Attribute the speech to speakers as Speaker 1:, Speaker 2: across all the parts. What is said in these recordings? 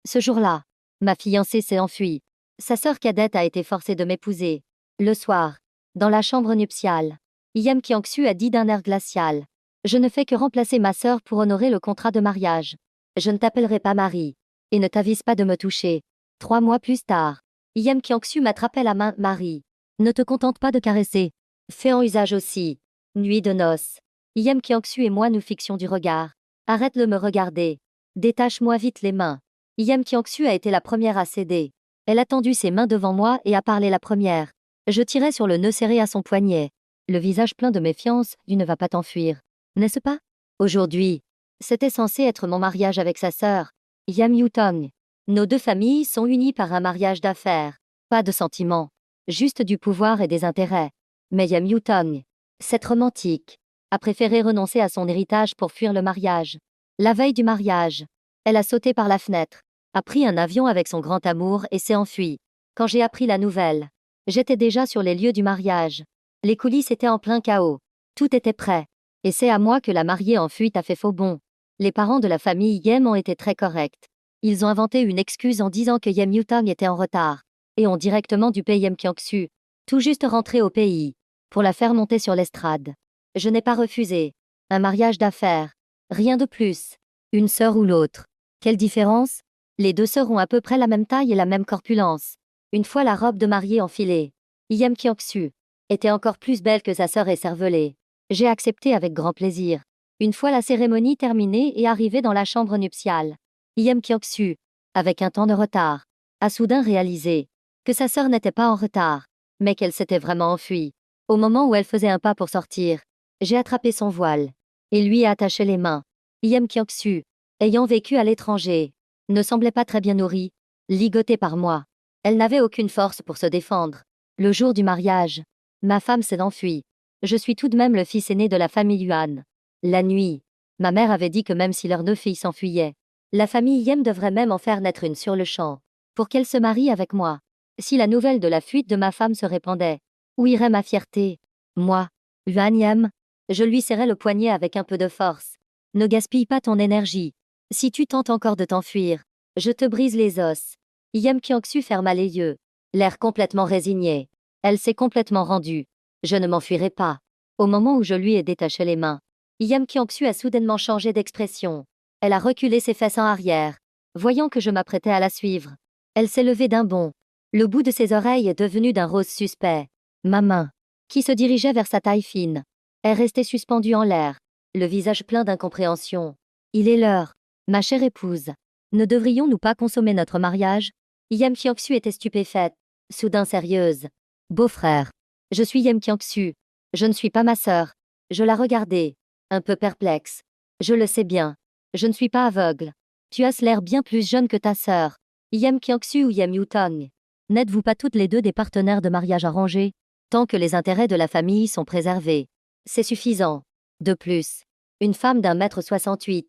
Speaker 1: Ce jour-là, ma fiancée s'est enfuie. Sa sœur cadette a été forcée de m'épouser. Le soir, dans la chambre nuptiale, Yam Kiangsu a dit d'un air glacial. Je ne fais que remplacer ma sœur pour honorer le contrat de mariage. Je ne t'appellerai pas Marie. Et ne t'avise pas de me toucher. 3 mois plus tard, Yam Kiangsu m'attrapait la main. Marie. Ne te contente pas de caresser. Fais en usage aussi. Nuit de noces. Yam Kiangsu et moi nous fixions du regard. Arrête de me regarder. Détache-moi vite les mains. Yam Kiangsu a été la première à céder. Elle a tendu ses mains devant moi et a parlé la première. Je tirai sur le nœud serré à son poignet. Le visage plein de méfiance, tu ne vas pas t'enfuir. N'est-ce pas? Aujourd'hui, c'était censé être mon mariage avec sa sœur, Yam Yutong. Nos deux familles sont unies par un mariage d'affaires. Pas de sentiments. Juste du pouvoir et des intérêts. Mais Yam Yutong, cette romantique, a préféré renoncer à son héritage pour fuir le mariage. La veille du mariage, elle a sauté par la fenêtre, a pris un avion avec son grand amour et s'est enfuie. Quand j'ai appris la nouvelle, j'étais déjà sur les lieux du mariage. Les coulisses étaient en plein chaos. Tout était prêt. Et c'est à moi que la mariée en fuite a fait faux bond. Les parents de la famille Yem ont été très corrects. Ils ont inventé une excuse en disant que Yem Yutong était en retard. Et ont directement dupé Yem Kiangsu, tout juste rentré au pays, pour la faire monter sur l'estrade. Je n'ai pas refusé. Un mariage d'affaires. Rien de plus. Une sœur ou l'autre. Quelle différence? Les deux sœurs ont à peu près la même taille et la même corpulence. Une fois la robe de mariée enfilée, Yam Kiangsu était encore plus belle que sa sœur écervelée. J'ai accepté avec grand plaisir. Une fois la cérémonie terminée et arrivé dans la chambre nuptiale, Yam Kiangsu, avec un temps de retard, a soudain réalisé que sa sœur n'était pas en retard, mais qu'elle s'était vraiment enfuie. Au moment où elle faisait un pas pour sortir, j'ai attrapé son voile et lui ai attaché les mains. Yam Kiangsu, ayant vécu à l'étranger, ne semblait pas très bien nourrie, ligotée par moi. Elle n'avait aucune force pour se défendre. Le jour du mariage, ma femme s'est enfuie. Je suis tout de même le fils aîné de la famille Yuan. La nuit, ma mère avait dit que même si leurs deux filles s'enfuyaient, la famille Yem devrait même en faire naître une sur le champ, pour qu'elle se marie avec moi. Si la nouvelle de la fuite de ma femme se répandait, où irait ma fierté? Moi, Yuan Yem, je lui serrai le poignet avec un peu de force. Ne gaspille pas ton énergie. Si tu tentes encore de t'enfuir, je te brise les os. Yam Kiangsu ferma les yeux, l'air complètement résigné. Elle s'est complètement rendue. Je ne m'enfuirai pas. Au moment où je lui ai détaché les mains, Yam Kiangsu a soudainement changé d'expression. Elle a reculé ses fesses en arrière, voyant que je m'apprêtais à la suivre. Elle s'est levée d'un bond. Le bout de ses oreilles est devenu d'un rose suspect. Ma main, qui se dirigeait vers sa taille fine, est restée suspendue en l'air, le visage plein d'incompréhension. Il est l'heure, ma chère épouse. Ne devrions-nous pas consommer notre mariage? Yam Kiangsu était stupéfaite, soudain sérieuse. Beau-frère. Je suis Yam Kiangsu. Je ne suis pas ma sœur. Je la regardais, un peu perplexe. Je le sais bien. Je ne suis pas aveugle. Tu as l'air bien plus jeune que ta sœur. Yam Kiangsu ou Yam Yutong. N'êtes-vous pas toutes les deux des partenaires de mariage arrangés? Tant que les intérêts de la famille sont préservés. C'est suffisant. De plus, une femme d'1,68 m,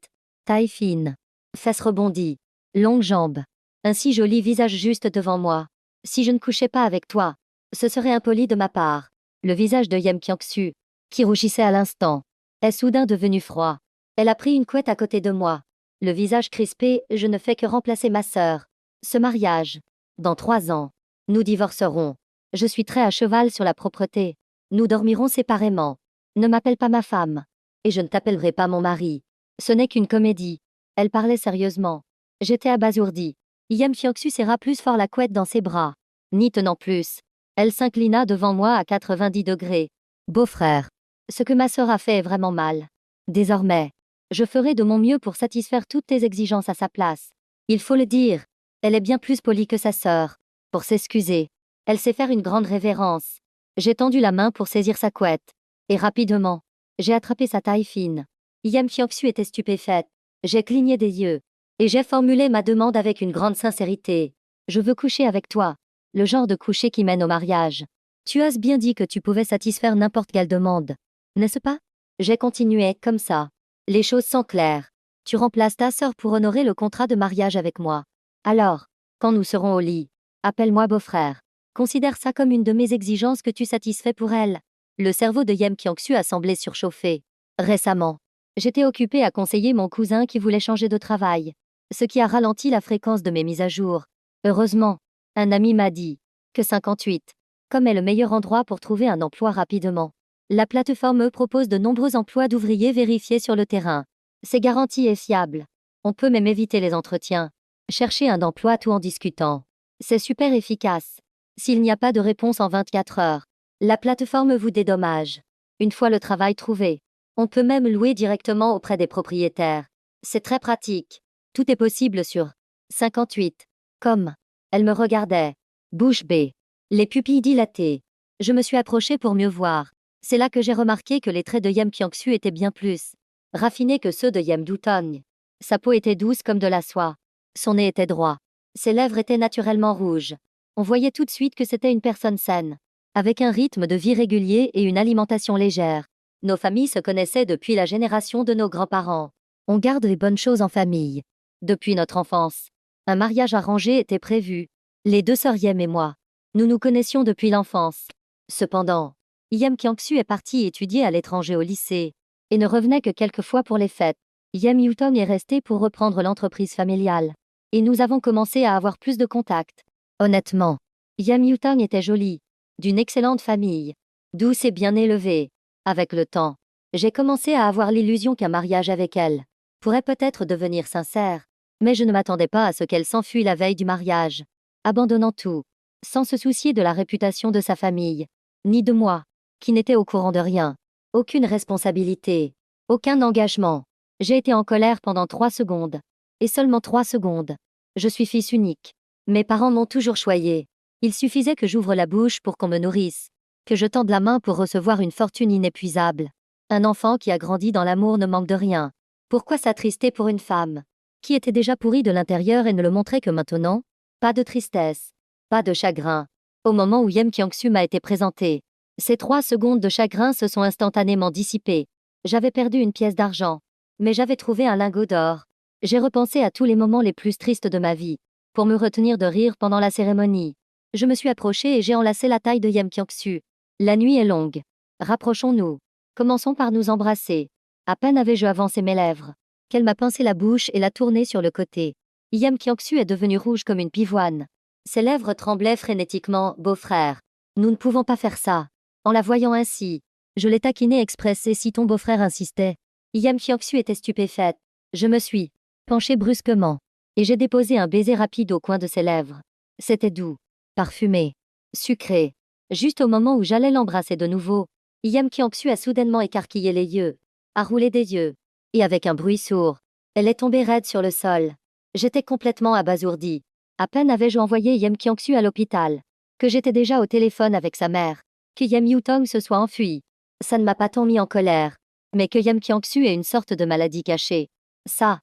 Speaker 1: taille fine, fesses rebondies, longues jambes, un si joli visage juste devant moi. Si je ne couchais pas avec toi, ce serait impoli de ma part. Le visage de Yam Kiangsu, qui rougissait à l'instant, est soudain devenu froid. Elle a pris une couette à côté de moi. Le visage crispé, je ne fais que remplacer ma sœur. Ce mariage. Dans 3 ans, nous divorcerons. Je suis très à cheval sur la propreté. Nous dormirons séparément. Ne m'appelle pas ma femme. Et je ne t'appellerai pas mon mari. Ce n'est qu'une comédie. Elle parlait sérieusement. J'étais abasourdi. Yam Kiangsu serra plus fort la couette dans ses bras. N'y tenant plus, elle s'inclina devant moi à 90 degrés. Beau-frère, ce que ma sœur a fait est vraiment mal. Désormais, je ferai de mon mieux pour satisfaire toutes tes exigences à sa place. Il faut le dire, elle est bien plus polie que sa sœur. Pour s'excuser, elle sait faire une grande révérence. J'ai tendu la main pour saisir sa couette. Et rapidement, j'ai attrapé sa taille fine. Yam Kiangsu était stupéfaite. J'ai cligné des yeux. Et j'ai formulé ma demande avec une grande sincérité. Je veux coucher avec toi. Le genre de coucher qui mène au mariage. Tu as bien dit que tu pouvais satisfaire n'importe quelle demande. N'est-ce pas? J'ai continué comme ça. Les choses sont claires. Tu remplaces ta sœur pour honorer le contrat de mariage avec moi. Alors, quand nous serons au lit, appelle-moi beau-frère. Considère ça comme une de mes exigences que tu satisfais pour elle. Le cerveau de Yam Kiangsu a semblé surchauffer. Récemment, j'étais occupée à conseiller mon cousin qui voulait changer de travail. ce qui a ralenti la fréquence de mes mises à jour. Heureusement, un ami m'a dit que 58, comme est le meilleur endroit pour trouver un emploi rapidement. La plateforme propose de nombreux emplois d'ouvriers vérifiés sur le terrain. C'est garanti et fiable. On peut même éviter les entretiens. Chercher un emploi tout en discutant. C'est super efficace. S'il n'y a pas de réponse en 24 heures, la plateforme vous dédommage. Une fois le travail trouvé, on peut même louer directement auprès des propriétaires. C'est très pratique. Tout est possible sur 58. Comme. Elle me regardait. Bouche bée. Les pupilles dilatées. Je me suis approchée pour mieux voir. C'est là que j'ai remarqué que les traits de Yem Kyung-soo étaient bien plus raffinés que ceux de Yem Do-tong. Sa peau était douce comme de la soie. Son nez était droit. Ses lèvres étaient naturellement rouges. On voyait tout de suite que c'était une personne saine, avec un rythme de vie régulier et une alimentation légère. Nos familles se connaissaient depuis la génération de nos grands-parents. On garde les bonnes choses en famille. Depuis notre enfance, un mariage arrangé était prévu. Les deux sœurs Yem et moi. Nous nous connaissions depuis l'enfance. Cependant, Yem Kyung-soo est parti étudier à l'étranger au lycée et ne revenait que quelques fois pour les fêtes. Yem Yoo-tong est resté pour reprendre l'entreprise familiale. Et nous avons commencé à avoir plus de contacts. Honnêtement, Yem Yoo-tong était jolie, d'une excellente famille, douce et bien élevée. Avec le temps, j'ai commencé à avoir l'illusion qu'un mariage avec elle pourrait peut-être devenir sincère, mais je ne m'attendais pas à ce qu'elle s'enfuit la veille du mariage, abandonnant tout, sans se soucier de la réputation de sa famille, ni de moi, qui n'étais au courant de rien. Aucune responsabilité, aucun engagement. J'ai été en colère pendant 3 secondes. Et seulement 3 secondes. Je suis fils unique. Mes parents m'ont toujours choyé. Il suffisait que j'ouvre la bouche pour qu'on me nourrisse, que je tende la main pour recevoir une fortune inépuisable. Un enfant qui a grandi dans l'amour ne manque de rien. Pourquoi s'attrister pour une femme qui était déjà pourrie de l'intérieur et ne le montrait que maintenant? Pas de tristesse, pas de chagrin. Au moment où Yem Kyung-soo m'a été présenté, ces 3 secondes de chagrin se sont instantanément dissipées. J'avais perdu une pièce d'argent, mais j'avais trouvé un lingot d'or. J'ai repensé à tous les moments les plus tristes de ma vie, pour me retenir de rire pendant la cérémonie. Je me suis approchée et j'ai enlacé la taille de Yem Kyung-soo. La nuit est longue. Rapprochons-nous. Commençons par nous embrasser. À peine avais-je avancé mes lèvres, qu'elle m'a pincé la bouche et l'a tournée sur le côté. Yem Kyung-soo est devenue rouge comme une pivoine. Ses lèvres tremblaient frénétiquement. Beau-frère, nous ne pouvons pas faire ça. En la voyant ainsi, je l'ai taquinée express et si ton beau-frère insistait. Yem Kyung-soo était stupéfaite. Je me suis penchée brusquement, et j'ai déposé un baiser rapide au coin de ses lèvres. C'était doux, parfumé, sucré. Juste au moment où j'allais l'embrasser de nouveau, Yem Kyung-soo a soudainement écarquillé les yeux, a roulé des yeux, et avec un bruit sourd, elle est tombée raide sur le sol. J'étais complètement abasourdie. À peine avais-je envoyé Yem Kyung-soo à l'hôpital, que j'étais déjà au téléphone avec sa mère, que Yem Yoo-tong se soit enfui. Ça ne m'a pas tant mis en colère, mais que Yem Kyung-soo ait une sorte de maladie cachée. Ça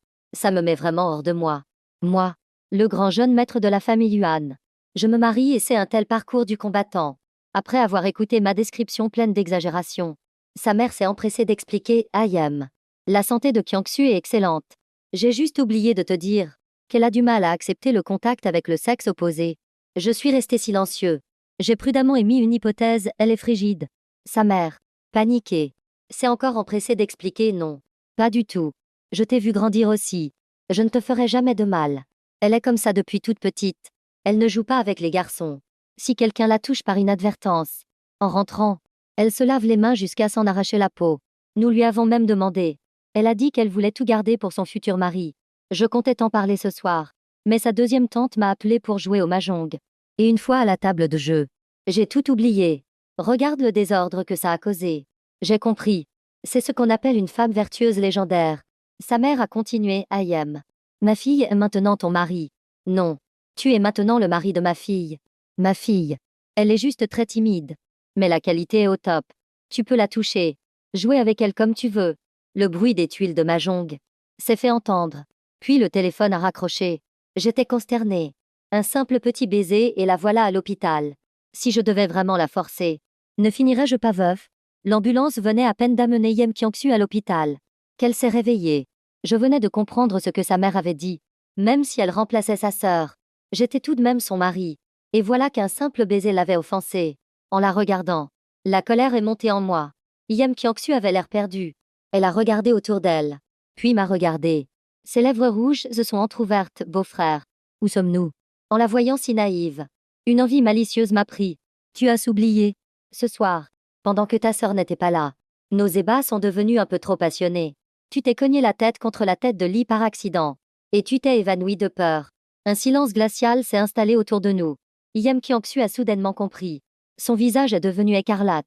Speaker 1: me met vraiment hors de moi. Moi, le grand jeune maître de la famille Yuan. Je me marie et c'est un tel parcours du combattant. Après avoir écouté ma description pleine d'exagération, sa mère s'est empressée d'expliquer à Yem. La santé de Kyung-soo est excellente. J'ai juste oublié de te dire qu'elle a du mal à accepter le contact avec le sexe opposé. Je suis resté silencieux. J'ai prudemment émis une hypothèse, elle est frigide. Sa mère, paniquée, s'est encore empressée d'expliquer non. Pas du tout. Je t'ai vu grandir aussi. Je ne te ferai jamais de mal. Elle est comme ça depuis toute petite. Elle ne joue pas avec les garçons. Si quelqu'un la touche par inadvertance, en rentrant, elle se lave les mains jusqu'à s'en arracher la peau. Nous lui avons même demandé. Elle a dit qu'elle voulait tout garder pour son futur mari. Je comptais t'en parler ce soir. Mais sa deuxième tante m'a appelé pour jouer au mahjong. Et une fois à la table de jeu, j'ai tout oublié. Regarde le désordre que ça a causé. J'ai compris. C'est ce qu'on appelle une femme vertueuse légendaire. Sa mère a continué, Ayem. Ma fille est maintenant ton mari. Non. Tu es maintenant le mari de ma fille. Ma fille. Elle est juste très timide. Mais la qualité est au top. Tu peux la toucher. Jouer avec elle comme tu veux. Le bruit des tuiles de mahjong s'est fait entendre. Puis le téléphone a raccroché. J'étais consternée. Un simple petit baiser et la voilà à l'hôpital. Si je devais vraiment la forcer, ne finirais-je pas veuf? L'ambulance venait à peine d'amener Yem Kyung-soo à l'hôpital. Qu'elle s'est réveillée. Je venais de comprendre ce que sa mère avait dit. Même si elle remplaçait sa sœur, j'étais tout de même son mari. Et voilà qu'un simple baiser l'avait offensée. En la regardant, la colère est montée en moi. Yem Kyung-soo avait l'air perdu. Elle a regardé autour d'elle, puis m'a regardé. Ses lèvres rouges se sont entr'ouvertes, beau-frère. Où sommes-nous? En la voyant si naïve, une envie malicieuse m'a pris. Tu as oublié. Ce soir, pendant que ta sœur n'était pas là, nos ébats sont devenus un peu trop passionnés. Tu t'es cogné la tête contre la tête de Lee par accident. Et tu t'es évanoui de peur. Un silence glacial s'est installé autour de nous. Yem Kiangsu a soudainement compris. Son visage est devenu écarlate.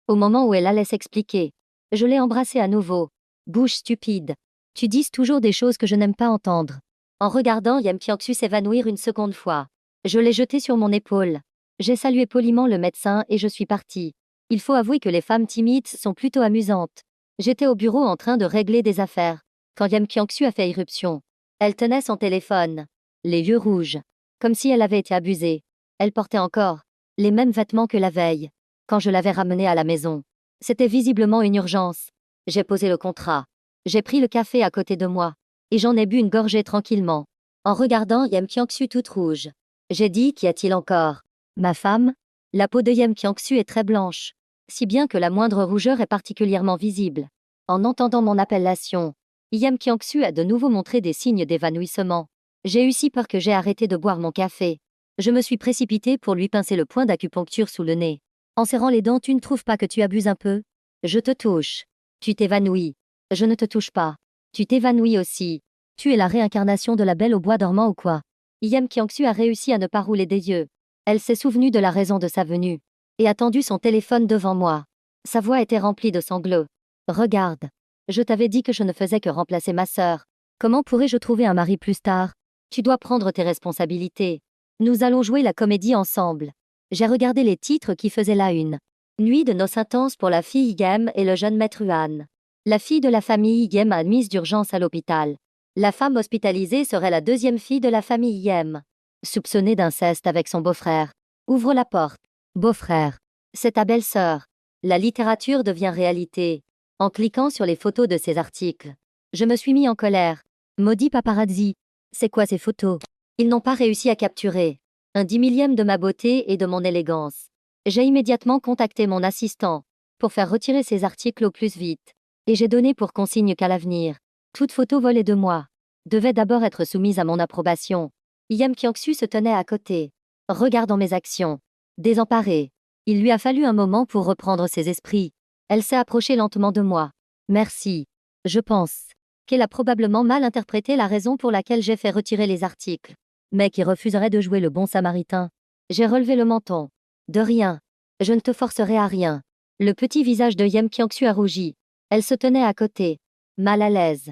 Speaker 1: Au moment où elle allait s'expliquer, je l'ai embrassé à nouveau. Bouche stupide. Tu dis toujours des choses que je n'aime pas entendre. En regardant Yem Kiangsu s'évanouir une seconde fois, je l'ai jeté sur mon épaule. J'ai salué poliment le médecin et je suis partie. Il faut avouer que les femmes timides sont plutôt amusantes. J'étais au bureau en train de régler des affaires, quand Yem Kiangsu a fait irruption. Elle tenait son téléphone, les yeux rouges, comme si elle avait été abusée. Elle portait encore les mêmes vêtements que la veille, quand je l'avais ramenée à la maison. C'était visiblement une urgence. J'ai posé le contrat. J'ai pris le café à côté de moi, et j'en ai bu une gorgée tranquillement. En regardant Yem Kiangsu toute rouge, j'ai dit: qu'y a-t-il encore? Ma femme? La peau de Yem Kiangsu est très blanche, si bien que la moindre rougeur est particulièrement visible. En entendant mon appellation, Yem Kiangsu a de nouveau montré des signes d'évanouissement. J'ai eu si peur que j'ai arrêté de boire mon café. Je me suis précipitée pour lui pincer le point d'acupuncture sous le nez. En serrant les dents, tu ne trouves pas que tu abuses un peu? Je te touche. Tu t'évanouis. Je ne te touche pas. Tu t'évanouis aussi. Tu es la réincarnation de la belle au bois dormant ou quoi? Yem Kiangsu a réussi à ne pas rouler des yeux. Elle s'est souvenue de la raison de sa venue et a tendu son téléphone devant moi. Sa voix était remplie de sanglots. Regarde. Je t'avais dit que je ne faisais que remplacer ma sœur. Comment pourrais-je trouver un mari plus tard? Tu dois prendre tes responsabilités. Nous allons jouer la comédie ensemble. J'ai regardé les titres qui faisaient la une. Nuit de noces intenses pour la fille Yem et le jeune maître Yuan. La fille de la famille Yem admise d'urgence à l'hôpital. La femme hospitalisée serait la deuxième fille de la famille Yem, soupçonnée d'inceste avec son beau-frère. Ouvre la porte. Beau-frère. C'est ta belle-sœur. La littérature devient réalité. En cliquant sur les photos de ces articles, je me suis mis en colère. Maudit paparazzi. C'est quoi ces photos? Ils n'ont pas réussi à capturer un 10 000e de ma beauté et de mon élégance. J'ai immédiatement contacté mon assistant pour faire retirer ces articles au plus vite. Et j'ai donné pour consigne qu'à l'avenir, toute photo volée de moi devait d'abord être soumise à mon approbation. Yem Kiangsu se tenait à côté, regardant mes actions. Désemparée, il lui a fallu un moment pour reprendre ses esprits. Elle s'est approchée lentement de moi. Merci. Je pense qu'elle a probablement mal interprété la raison pour laquelle j'ai fait retirer les articles. Mais qui refuserait de jouer le bon samaritain? J'ai relevé le menton. De rien. Je ne te forcerai à rien. Le petit visage de Yem Kiangsu a rougi. Elle se tenait à côté, mal à l'aise.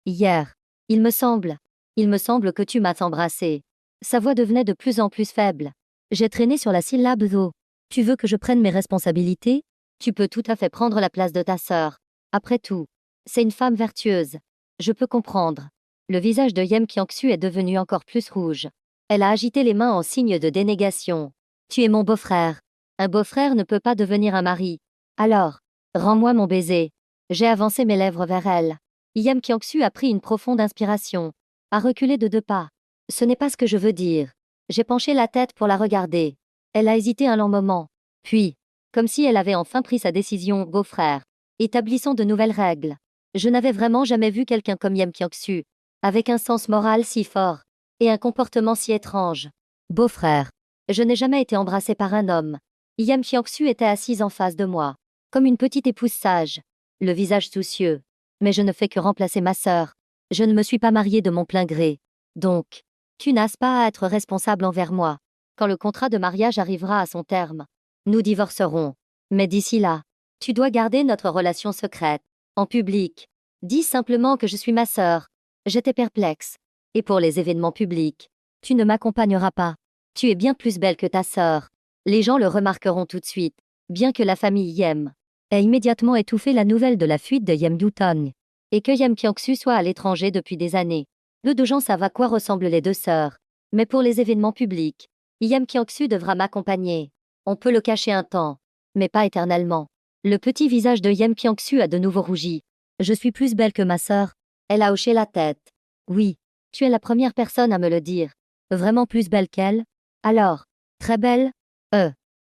Speaker 1: Hier. Il me semble que tu m'as embrassé. Sa voix devenait de plus en plus faible. J'ai traîné sur la syllabe zo. Tu veux que je prenne mes responsabilités? Tu peux tout à fait prendre la place de ta sœur. Après tout, c'est une femme vertueuse. Je peux comprendre. Le visage de Yem Kiangsu est devenu encore plus rouge. Elle a agité les mains en signe de dénégation. Tu es mon beau-frère. Un beau-frère ne peut pas devenir un mari. Alors, rends-moi mon baiser. J'ai avancé mes lèvres vers elle. Yem Kiangsu a pris une profonde inspiration, a reculé de 2 pas. Ce n'est pas ce que je veux dire. J'ai penché la tête pour la regarder. Elle a hésité un long moment. Puis, comme si elle avait enfin pris sa décision, beau-frère. Établissons de nouvelles règles. Je n'avais vraiment jamais vu quelqu'un comme Yem Kiangsu, avec un sens moral si fort, et un comportement si étrange. Beau-frère. Je n'ai jamais été embrassée par un homme. Yem Kiangsu était assise en face de moi, comme une petite épouse sage, le visage soucieux. Mais je ne fais que remplacer ma sœur. Je ne me suis pas mariée de mon plein gré. Donc, tu n'as pas à être responsable envers moi. Quand le contrat de mariage arrivera à son terme, nous divorcerons. Mais d'ici là, tu dois garder notre relation secrète, en public. Dis simplement que je suis ma sœur. J'étais perplexe. Et pour les événements publics, tu ne m'accompagneras pas. Tu es bien plus belle que ta sœur. Les gens le remarqueront tout de suite, bien que la famille Yem ait immédiatement étouffé la nouvelle de la fuite de Yem Dutong, et que Yem Kiangsu soit à l'étranger depuis des années. Peu de gens savent à quoi ressemblent les 2 sœurs. Mais pour les événements publics, Yem Kiangsu devra m'accompagner. On peut le cacher un temps, mais pas éternellement. Le petit visage de Yem Kiangsu a de nouveau rougi. Je suis plus belle que ma sœur. Elle a hoché la tête. Oui, tu es la première personne à me le dire. Vraiment plus belle qu'elle? Alors, très belle?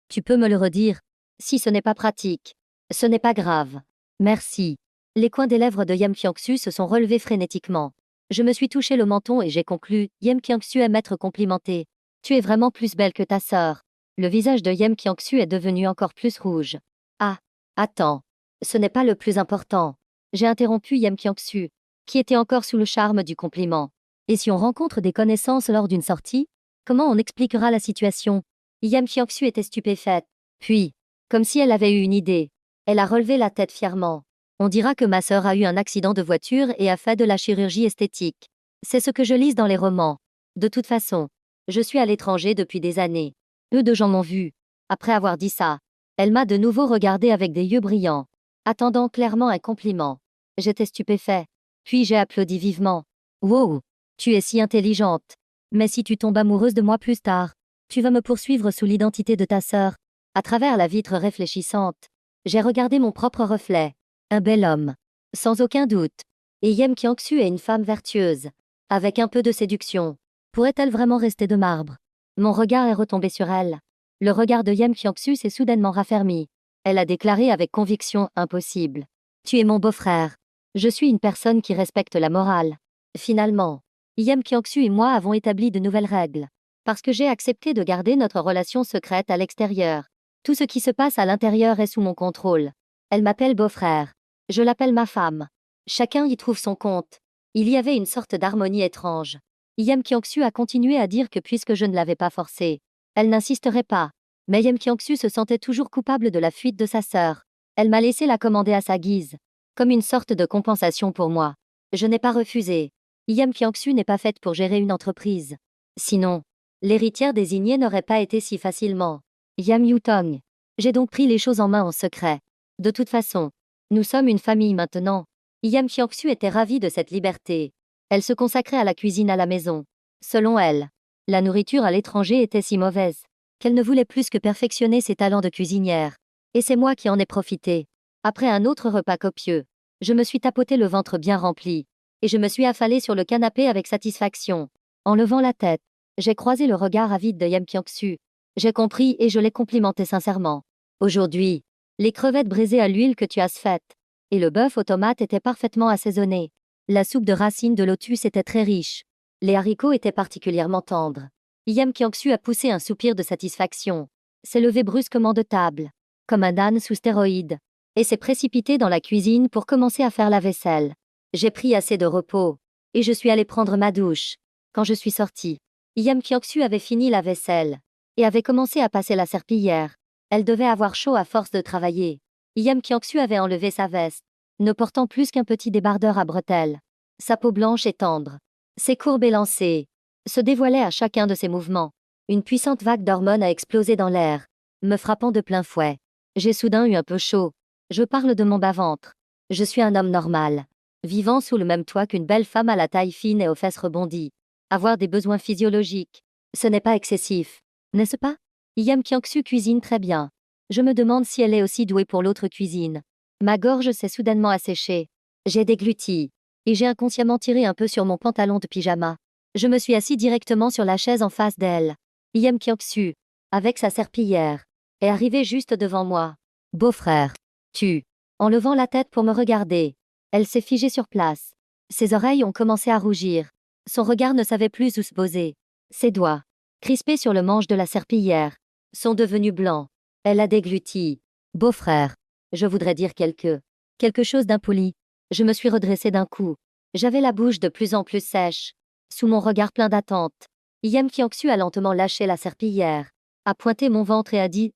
Speaker 1: Tu peux me le redire? Si ce n'est pas pratique. Ce n'est pas grave. Merci. Les coins des lèvres de Yem Kiangsu se sont relevés frénétiquement. Je me suis touché le menton et j'ai conclu, Yem Kyung-su aime être complimenté. Tu es vraiment plus belle que ta sœur. Le visage de Yem Kyung-su est devenu encore plus rouge. Ah, attends. Ce n'est pas le plus important. J'ai interrompu Yem Kyung-su, qui était encore sous le charme du compliment. Et si on rencontre des connaissances lors d'une sortie, comment on expliquera la situation? Yem Kyung-su était stupéfaite. Puis, comme si elle avait eu une idée, elle a relevé la tête fièrement. On dira que ma sœur a eu un accident de voiture et a fait de la chirurgie esthétique. C'est ce que je lis dans les romans. De toute façon, je suis à l'étranger depuis des années. Peu de gens m'ont vu. Après avoir dit ça, elle m'a de nouveau regardé avec des yeux brillants, attendant clairement un compliment. J'étais stupéfait. Puis j'ai applaudi vivement. Wow, tu es si intelligente. Mais si tu tombes amoureuse de moi plus tard, tu vas me poursuivre sous l'identité de ta sœur. À travers la vitre réfléchissante, j'ai regardé mon propre reflet. Un bel homme. Sans aucun doute. Et Yem Kyung-su est une femme vertueuse. Avec un peu de séduction. Pourrait-elle vraiment rester de marbre? Mon regard est retombé sur elle. Le regard de Yem Kyung-su s'est soudainement raffermi. Elle a déclaré avec conviction impossible. Tu es mon beau-frère. Je suis une personne qui respecte la morale. Finalement, Yem Kyung-su et moi avons établi de nouvelles règles. Parce que j'ai accepté de garder notre relation secrète à l'extérieur. Tout ce qui se passe à l'intérieur est sous mon contrôle. Elle m'appelle beau-frère. Je l'appelle ma femme. Chacun y trouve son compte. Il y avait une sorte d'harmonie étrange. Yem Kyung-su a continué à dire que puisque je ne l'avais pas forcée, elle n'insisterait pas. Mais Yem Kyung-su se sentait toujours coupable de la fuite de sa sœur. Elle m'a laissé la commander à sa guise. Comme une sorte de compensation pour moi. Je n'ai pas refusé. Yem Kyung-su n'est pas faite pour gérer une entreprise. Sinon, l'héritière désignée n'aurait pas été si facilement. Yam Yu-tong. J'ai donc pris les choses en main en secret. De toute façon, nous sommes une famille maintenant. Yam Kyung-su était ravie de cette liberté. Elle se consacrait à la cuisine à la maison. Selon elle, la nourriture à l'étranger était si mauvaise qu'elle ne voulait plus que perfectionner ses talents de cuisinière. Et c'est moi qui en ai profité. Après un autre repas copieux, je me suis tapoté le ventre bien rempli. Et je me suis affalé sur le canapé avec satisfaction. En levant la tête, j'ai croisé le regard avide de Yam Kyung-su. J'ai compris et je l'ai complimenté sincèrement. Aujourd'hui, les crevettes braisées à l'huile que tu as faites, et le bœuf aux tomates étaient parfaitement assaisonnés. La soupe de racines de lotus était très riche. Les haricots étaient particulièrement tendres. Yam Kyung-su a poussé un soupir de satisfaction, s'est levé brusquement de table, comme un âne sous stéroïdes, et s'est précipité dans la cuisine pour commencer à faire la vaisselle. J'ai pris assez de repos, et je suis allé prendre ma douche. Quand je suis sortie, Yam Kyung-su avait fini la vaisselle, et avait commencé à passer la serpillière. Elle devait avoir chaud à force de travailler. Yam Kyung-su avait enlevé sa veste, ne portant plus qu'un petit débardeur à bretelles. Sa peau blanche et tendre, ses courbes élancées, se dévoilaient à chacun de ses mouvements. Une puissante vague d'hormones a explosé dans l'air, me frappant de plein fouet. J'ai soudain eu un peu chaud. Je parle de mon bas-ventre. Je suis un homme normal, vivant sous le même toit qu'une belle femme à la taille fine et aux fesses rebondies. Avoir des besoins physiologiques, ce n'est pas excessif, n'est-ce pas? Yam Kyung-su cuisine très bien. Je me demande si elle est aussi douée pour l'autre cuisine. Ma gorge s'est soudainement asséchée. J'ai dégluti. Et j'ai inconsciemment tiré un peu sur mon pantalon de pyjama. Je me suis assis directement sur la chaise en face d'elle. Yam Kyung-su, avec sa serpillière, est arrivée juste devant moi. Beau-frère. Tu. En levant la tête pour me regarder. Elle s'est figée sur place. Ses oreilles ont commencé à rougir. Son regard ne savait plus où se poser. Ses doigts, crispés sur le manche de la serpillière, sont devenus blancs. Elle a dégluti. Beau-frère. Je voudrais dire quelque chose d'impoli. Je me suis redressée d'un coup. J'avais la bouche de plus en plus sèche. Sous mon regard plein d'attente, Yam Kyung-su a lentement lâché la serpillière, a pointé mon ventre et a dit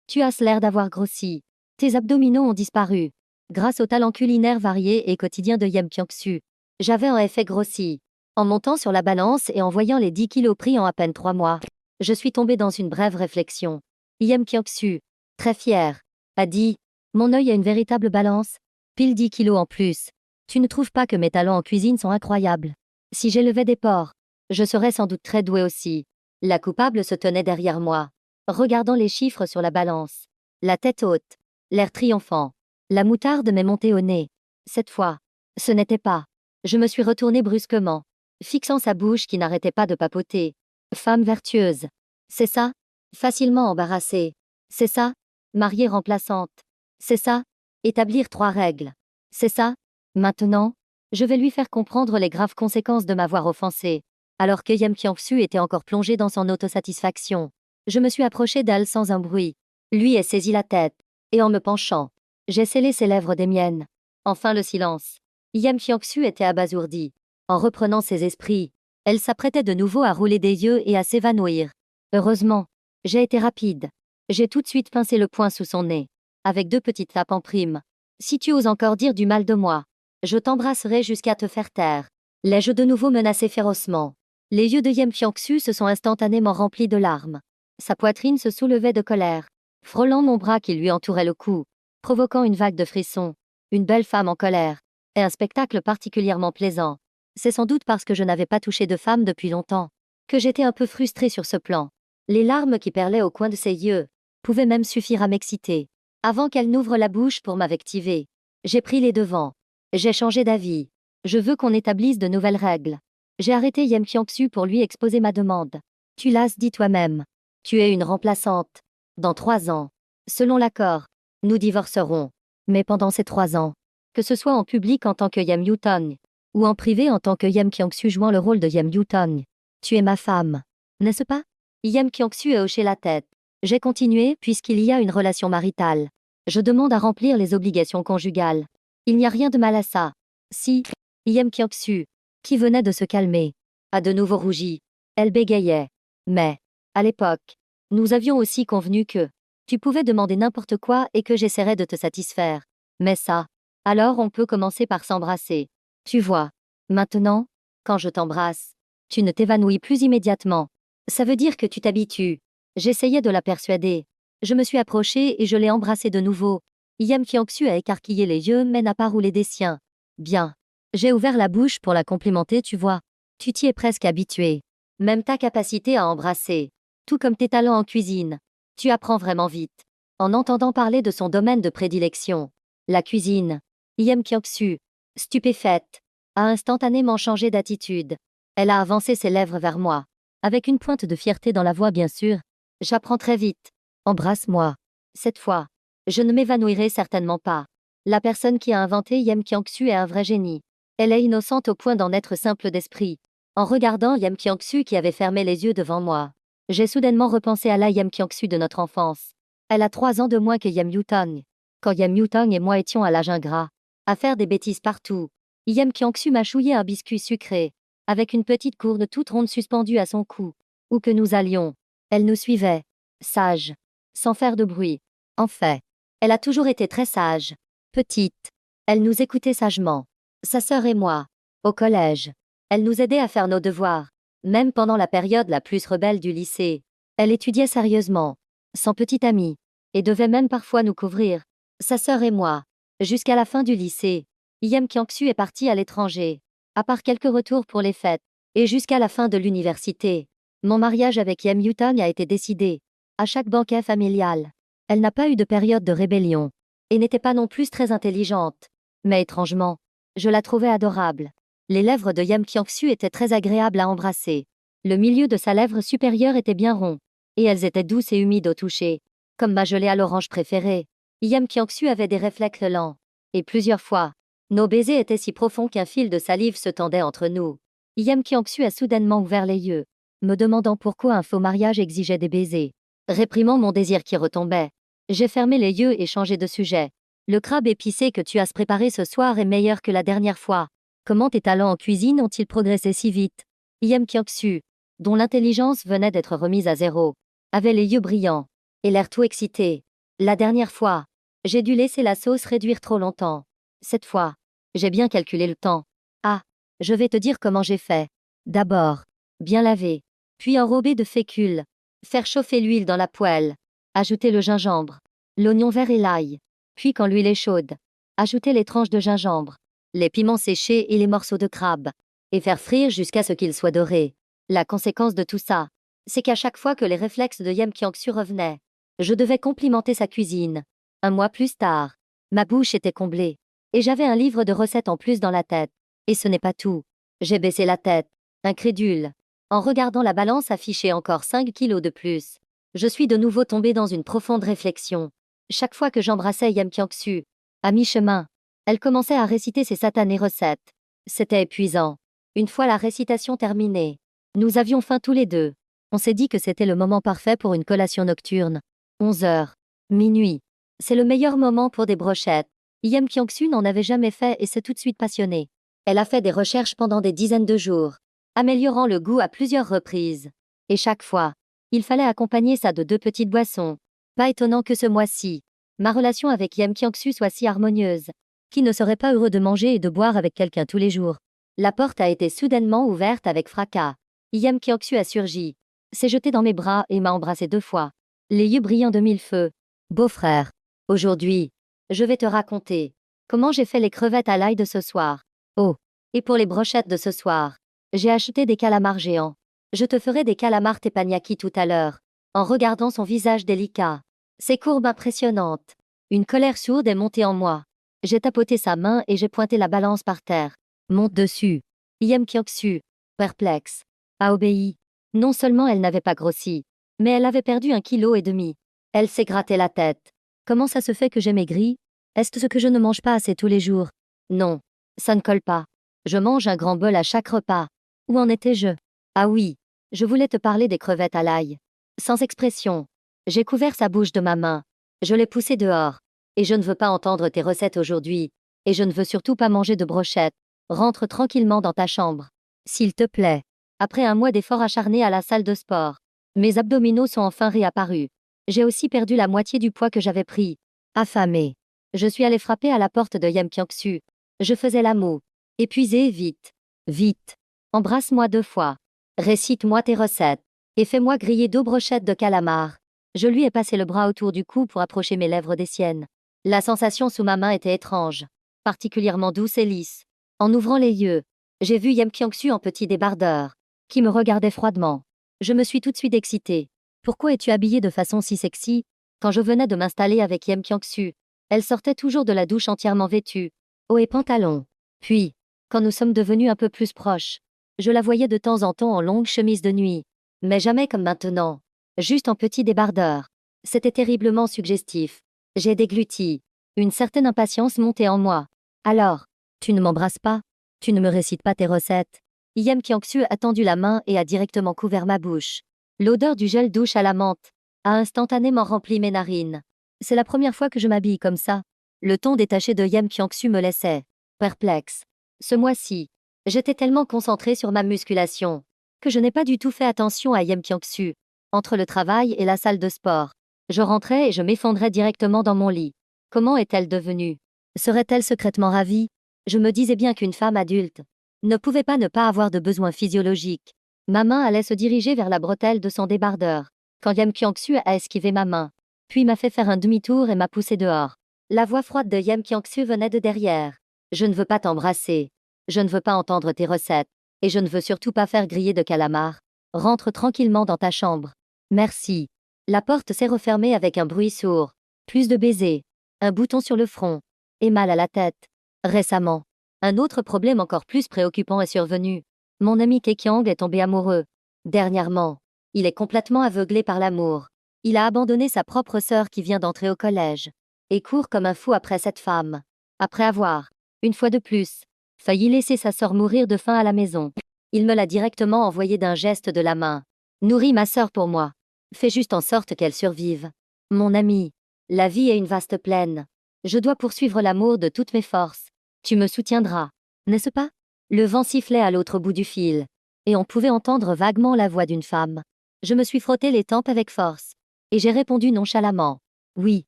Speaker 1: tu as l'air d'avoir grossi. Tes abdominaux ont disparu. Grâce au talent culinaire varié et quotidien de Yam Kyung-su, j'avais en effet grossi. En montant sur la balance et en voyant les 10 kilos pris en à peine 3 mois, je suis tombée dans une brève réflexion. Yam Kyung-su, très fier, a dit mon œil a une véritable balance. Pile 10 kilos en plus. Tu ne trouves pas que mes talents en cuisine sont incroyables? Si j'élevais des porcs, je serais sans doute très douée aussi. La coupable se tenait derrière moi, regardant les chiffres sur la balance. La tête haute, l'air triomphant. La moutarde m'est montée au nez. Cette fois, ce n'était pas. Je me suis retournée brusquement, fixant sa bouche qui n'arrêtait pas de papoter. Femme vertueuse. C'est ça? Facilement embarrassée. C'est ça? Mariée remplaçante. C'est ça? Établir 3 règles. C'est ça? Maintenant? Je vais lui faire comprendre les graves conséquences de m'avoir offensé. Alors que Yam Kyang-su était encore plongé dans son autosatisfaction. Je me suis approché d'elle sans un bruit. Lui a saisi la tête. Et en me penchant, j'ai scellé ses lèvres des miennes. Enfin le silence. Yam Kyang-su était abasourdi. En reprenant ses esprits, elle s'apprêtait de nouveau à rouler des yeux et à s'évanouir. Heureusement, j'ai été rapide. J'ai tout de suite pincé le poing sous son nez. Avec 2 petites tapes en prime. Si tu oses encore dire du mal de moi, je t'embrasserai jusqu'à te faire taire. L'ai-je de nouveau menacé férocement. Les yeux de Yam Kyang-su se sont instantanément remplis de larmes. Sa poitrine se soulevait de colère, frôlant mon bras qui lui entourait le cou, provoquant une vague de frissons. Une belle femme en colère. Et un spectacle particulièrement plaisant. C'est sans doute parce que je n'avais pas touché de femme depuis longtemps, que j'étais un peu frustrée sur ce plan. Les larmes qui perlaient au coin de ses yeux pouvaient même suffire à m'exciter. Avant qu'elle n'ouvre la bouche pour m'invectiver, j'ai pris les devants. J'ai changé d'avis. Je veux qu'on établisse de nouvelles règles. J'ai arrêté Yam Kyang-su pour lui exposer ma demande. Tu l'as dit toi-même. Tu es une remplaçante. Dans 3 ans. Selon l'accord, nous divorcerons. Mais pendant ces 3 ans, que ce soit en public en tant que Yam Yu-tong, ou en privé en tant que Yam Kyang-su jouant le rôle de Yam Yu-tong, tu es ma femme. N'est-ce pas? Yam Kyang-su a hoché la tête. J'ai continué puisqu'il y a une relation maritale. Je demande à remplir les obligations conjugales. Il n'y a rien de mal à ça. Si, Yam Kyang-su, qui venait de se calmer, a de nouveau rougi. Elle bégayait. Mais, à l'époque, nous avions aussi convenu que tu pouvais demander n'importe quoi et que j'essaierais de te satisfaire. Mais ça, alors on peut commencer par s'embrasser. Tu vois, maintenant, quand je t'embrasse, tu ne t'évanouis plus immédiatement. Ça veut dire que tu t'habitues. J'essayais de la persuader. Je me suis approchée et je l'ai embrassée de nouveau. Yam Kyang-su a écarquillé les yeux mais n'a pas roulé des siens. Bien. J'ai ouvert la bouche pour la complimenter, tu vois. Tu t'y es presque habitué. Même ta capacité à embrasser. Tout comme tes talents en cuisine. Tu apprends vraiment vite. En entendant parler de son domaine de prédilection, la cuisine, Yam Kyang-su, stupéfaite, a instantanément changé d'attitude. Elle a avancé ses lèvres vers moi. Avec une pointe de fierté dans la voix bien sûr. J'apprends très vite. Embrasse-moi. Cette fois, je ne m'évanouirai certainement pas. La personne qui a inventé Yam Kyang-su est un vrai génie. Elle est innocente au point d'en être simple d'esprit. En regardant Yam Kyang-su qui avait fermé les yeux devant moi, j'ai soudainement repensé à la Yam Kyang-su de notre enfance. Elle a 3 ans de moins que Yam Yu-tong. Quand Yam Yu-tong et moi étions à l'âge ingrat, à faire des bêtises partout, Yam Kyang-su m'a chouillé un biscuit sucré, avec une petite gourde toute ronde suspendue à son cou. Où que nous allions, elle nous suivait, sage, sans faire de bruit. En fait, elle a toujours été très sage. Petite, elle nous écoutait sagement. Sa sœur et moi, au collège, elle nous aidait à faire nos devoirs. Même pendant la période la plus rebelle du lycée, elle étudiait sérieusement, sans petit ami, et devait même parfois nous couvrir, sa sœur et moi, jusqu'à la fin du lycée. Yam Kyang-su est parti à l'étranger, à part quelques retours pour les fêtes, et jusqu'à la fin de l'université. Mon mariage avec Yam Yu-tong a été décidé, à chaque banquet familial. Elle n'a pas eu de période de rébellion, et n'était pas non plus très intelligente. Mais étrangement, je la trouvais adorable. Les lèvres de Yam Kyang-su étaient très agréables à embrasser. Le milieu de sa lèvre supérieure était bien rond, et elles étaient douces et humides au toucher, comme ma gelée à l'orange préférée. Yam Kyang-su avait des réflexes lents, et plusieurs fois, nos baisers étaient si profonds qu'un fil de salive se tendait entre nous. Yam Kyang-su a soudainement ouvert les yeux, me demandant pourquoi un faux mariage exigeait des baisers. Réprimant mon désir qui retombait, j'ai fermé les yeux et changé de sujet. Le crabe épicé que tu as préparé ce soir est meilleur que la dernière fois. Comment tes talents en cuisine ont-ils progressé si vite? Yam Kyang-su, dont l'intelligence venait d'être remise à zéro, avait les yeux brillants, et l'air tout excité. La dernière fois, j'ai dû laisser la sauce réduire trop longtemps. Cette fois, j'ai bien calculé le temps. Ah, je vais te dire comment j'ai fait. D'abord, bien laver, puis enrober de fécule, faire chauffer l'huile dans la poêle, ajouter le gingembre, l'oignon vert et l'ail, puis quand l'huile est chaude, ajouter les tranches de gingembre, les piments séchés et les morceaux de crabe, et faire frire jusqu'à ce qu'ils soient dorés. La conséquence de tout ça, c'est qu'à chaque fois que les réflexes de Yam Kyang-su revenaient, je devais complimenter sa cuisine. Un mois plus tard, ma bouche était comblée, et j'avais un livre de recettes en plus dans la tête. Et ce n'est pas tout. J'ai baissé la tête, incrédule, en regardant la balance afficher encore 5 kilos de plus. Je suis de nouveau tombée dans une profonde réflexion. Chaque fois que j'embrassais Yam Kyang-su, à mi-chemin, elle commençait à réciter ses satanées recettes. C'était épuisant. Une fois la récitation terminée, nous avions faim tous les deux. On s'est dit que c'était le moment parfait pour une collation nocturne. 11 heures. Minuit. C'est le meilleur moment pour des brochettes. Yam Kyung-soo n'en avait jamais fait et s'est tout de suite passionnée. Elle a fait des recherches pendant des dizaines de jours, améliorant le goût à plusieurs reprises. Et chaque fois, il fallait accompagner ça de 2 petites boissons. Pas étonnant que ce mois-ci, ma relation avec Yam Kyung-soo soit si harmonieuse. Qui ne serait pas heureux de manger et de boire avec quelqu'un tous les jours? La porte a été soudainement ouverte avec fracas. Yam Kyung-soo a surgi, s'est jeté dans mes bras et m'a embrassé 2 fois. Les yeux brillants de 1000 feux. Beau-frère, aujourd'hui, je vais te raconter comment j'ai fait les crevettes à l'ail de ce soir. Oh, et pour les brochettes de ce soir, j'ai acheté des calamars géants. Je te ferai des calamars teppanyaki tout à l'heure. En regardant son visage délicat, ses courbes impressionnantes, une colère sourde est montée en moi. J'ai tapoté sa main et j'ai pointé la balance par terre. Monte dessus. Yam Kyung-soo, perplexe, a obéi. Non seulement elle n'avait pas grossi, mais elle avait perdu 1,5 kg. Elle s'est gratté la tête. Comment ça se fait que j'ai maigri? Est-ce ce que je ne mange pas assez tous les jours? Non, ça ne colle pas. Je mange un grand bol à chaque repas. Où en étais-je? Ah oui, je voulais te parler des crevettes à l'ail. Sans expression. J'ai couvert sa bouche de ma main. Je l'ai poussé dehors. Et je ne veux pas entendre tes recettes aujourd'hui. Et je ne veux surtout pas manger de brochettes. Rentre tranquillement dans ta chambre. S'il te plaît. Après un mois d'efforts acharnés à la salle de sport, mes abdominaux sont enfin réapparus. J'ai aussi perdu la moitié du poids que j'avais pris. Affamée. Je suis allée frapper à la porte de Yam Kyung-soo. Je faisais la moue. Épuisée, vite. Vite. Embrasse-moi 2 fois. Récite-moi tes recettes. Et fais-moi griller 2 brochettes de calamar. Je lui ai passé le bras autour du cou pour approcher mes lèvres des siennes. La sensation sous ma main était étrange. Particulièrement douce et lisse. En ouvrant les yeux, j'ai vu Yam Kyung-soo en petit débardeur, qui me regardait froidement. Je me suis tout de suite excitée. Pourquoi es-tu habillée de façon si sexy? Quand je venais de m'installer avec Yam Kyung-soo, elle sortait toujours de la douche entièrement vêtue, haut et pantalon. Puis, quand nous sommes devenus un peu plus proches, je la voyais de temps en temps en longue chemise de nuit. Mais jamais comme maintenant. Juste en petit débardeur. C'était terriblement suggestif. J'ai dégluti. Une certaine impatience montait en moi. Alors, tu ne m'embrasses pas? Tu ne me récites pas tes recettes? Yam Kyung-soo a tendu la main et a directement couvert ma bouche. L'odeur du gel douche à la menthe a instantanément rempli mes narines. C'est la première fois que je m'habille comme ça. Le ton détaché de Yam Kyung-soo me laissait perplexe. Ce mois-ci, j'étais tellement concentrée sur ma musculation que je n'ai pas du tout fait attention à Yam Kyung-soo. Entre le travail et la salle de sport, je rentrais et je m'effondrais directement dans mon lit. Comment est-elle devenue? Serait-elle secrètement ravie? Je me disais bien qu'une femme adulte ne pouvait pas ne pas avoir de besoins physiologiques. Ma main allait se diriger vers la bretelle de son débardeur, quand Yam Kyung-soo a esquivé ma main, puis m'a fait faire un demi-tour et m'a poussé dehors. La voix froide de Yam Kyung-soo venait de derrière. Je ne veux pas t'embrasser. Je ne veux pas entendre tes recettes. Et je ne veux surtout pas faire griller de calamars. Rentre tranquillement dans ta chambre. Merci. La porte s'est refermée avec un bruit sourd. Plus de baisers. Un bouton sur le front. Et mal à la tête. Récemment, un autre problème encore plus préoccupant est survenu. Mon ami Kekyang est tombé amoureux. Dernièrement, il est complètement aveuglé par l'amour. Il a abandonné sa propre sœur qui vient d'entrer au collège. Et court comme un fou après cette femme. Après avoir, une fois de plus, failli laisser sa sœur mourir de faim à la maison. Il me l'a directement envoyé d'un geste de la main. Nourris ma sœur pour moi. Fais juste en sorte qu'elle survive. Mon ami, la vie est une vaste plaine. Je dois poursuivre l'amour de toutes mes forces. Tu me soutiendras, n'est-ce pas? Le vent sifflait à l'autre bout du fil, et on pouvait entendre vaguement la voix d'une femme. Je me suis frotté les tempes avec force, et j'ai répondu nonchalamment. Oui,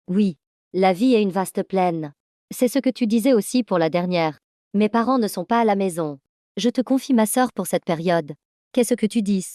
Speaker 1: oui, la vie est une vaste plaine. C'est ce que tu disais aussi pour la dernière. Mes parents ne sont pas à la maison. Je te confie ma sœur pour cette période. Qu'est-ce que tu dis?